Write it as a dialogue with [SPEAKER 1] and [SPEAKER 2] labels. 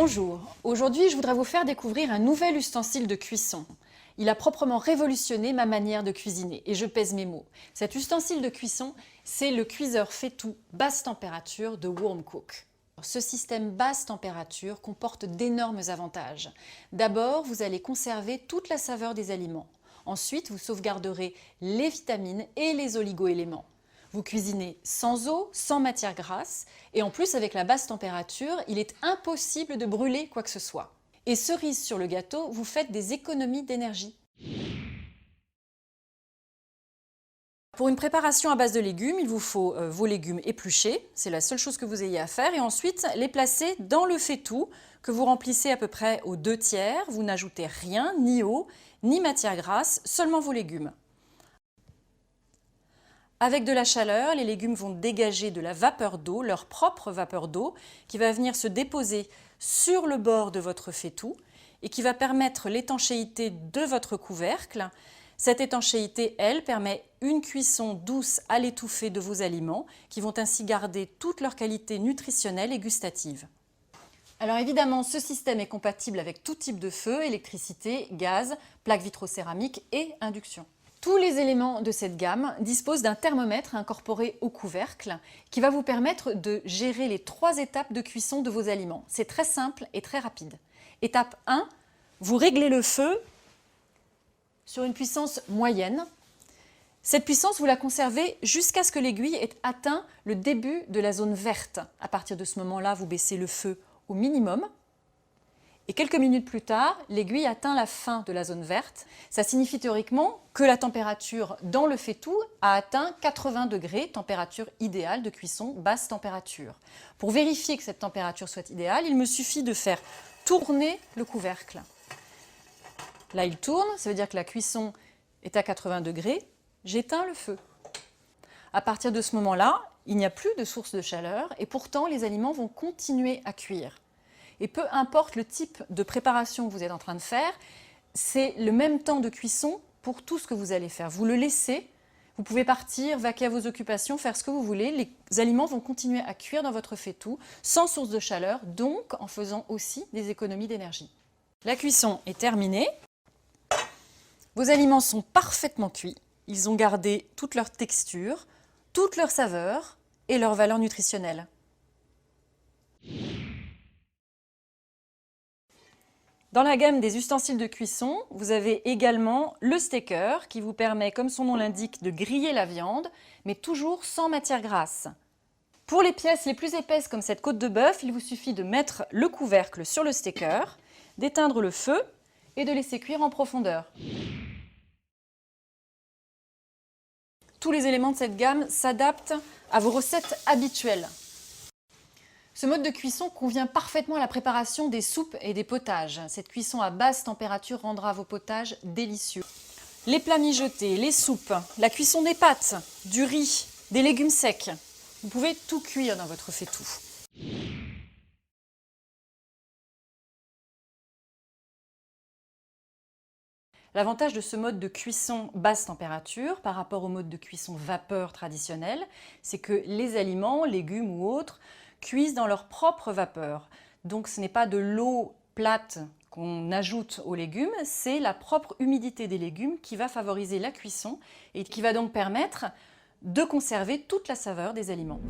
[SPEAKER 1] Bonjour, aujourd'hui je voudrais vous faire découvrir un nouvel ustensile de cuisson. Il a proprement révolutionné ma manière de cuisiner, et je pèse mes mots. Cet ustensile de cuisson, c'est le cuiseur fait-tout basse température de Warmcook. Ce système basse température comporte d'énormes avantages. D'abord, vous allez conserver toute la saveur des aliments. Ensuite, vous sauvegarderez les vitamines et les oligo-éléments. Vous cuisinez sans eau, sans matière grasse, et en plus avec la basse température, il est impossible de brûler quoi que ce soit. Et cerise sur le gâteau, vous faites des économies d'énergie. Pour une préparation à base de légumes, il vous faut vos légumes épluchés, c'est la seule chose que vous ayez à faire, et ensuite les placer dans le fait-tout que vous remplissez à peu près aux 2/3. Vous n'ajoutez rien, ni eau, ni matière grasse, seulement vos légumes. Avec de la chaleur, les légumes vont dégager de la vapeur d'eau, leur propre vapeur d'eau, qui va venir se déposer sur le bord de votre fait-tout et qui va permettre l'étanchéité de votre couvercle. Cette étanchéité, elle, permet une cuisson douce à l'étouffée de vos aliments qui vont ainsi garder toute leur qualité nutritionnelle et gustative. Alors évidemment, ce système est compatible avec tout type de feu, électricité, gaz, plaque vitrocéramique et induction. Tous les éléments de cette gamme disposent d'un thermomètre incorporé au couvercle qui va vous permettre de gérer les 3 étapes de cuisson de vos aliments. C'est très simple et très rapide. Étape 1, vous réglez le feu sur une puissance moyenne. Cette puissance, vous la conservez jusqu'à ce que l'aiguille ait atteint le début de la zone verte. À partir de ce moment-là, vous baissez le feu au minimum. Et quelques minutes plus tard, l'aiguille atteint la fin de la zone verte. Ça signifie théoriquement que la température dans le fait-tout a atteint 80 degrés, température idéale de cuisson basse température. Pour vérifier que cette température soit idéale, il me suffit de faire tourner le couvercle. Là, il tourne, ça veut dire que la cuisson est à 80 degrés. J'éteins le feu. À partir de ce moment-là, il n'y a plus de source de chaleur et pourtant les aliments vont continuer à cuire. Et peu importe le type de préparation que vous êtes en train de faire, c'est le même temps de cuisson pour tout ce que vous allez faire. Vous le laissez, vous pouvez partir, vaquer à vos occupations, faire ce que vous voulez. Les aliments vont continuer à cuire dans votre fait-tout, sans source de chaleur, donc en faisant aussi des économies d'énergie. La cuisson est terminée. Vos aliments sont parfaitement cuits. Ils ont gardé toute leur texture, toute leur saveur et leur valeur nutritionnelle. Dans la gamme des ustensiles de cuisson, vous avez également le steaker qui vous permet, comme son nom l'indique, de griller la viande, mais toujours sans matière grasse. Pour les pièces les plus épaisses comme cette côte de bœuf, il vous suffit de mettre le couvercle sur le steaker, d'éteindre le feu et de laisser cuire en profondeur. Tous les éléments de cette gamme s'adaptent à vos recettes habituelles. Ce mode de cuisson convient parfaitement à la préparation des soupes et des potages. Cette cuisson à basse température rendra vos potages délicieux. Les plats mijotés, les soupes, la cuisson des pâtes, du riz, des légumes secs. Vous pouvez tout cuire dans votre fait-tout. L'avantage de ce mode de cuisson basse température par rapport au mode de cuisson vapeur traditionnel, c'est que les aliments, légumes ou autres, cuisent dans leur propre vapeur. Donc ce n'est pas de l'eau plate qu'on ajoute aux légumes, c'est la propre humidité des légumes qui va favoriser la cuisson et qui va donc permettre de conserver toute la saveur des aliments.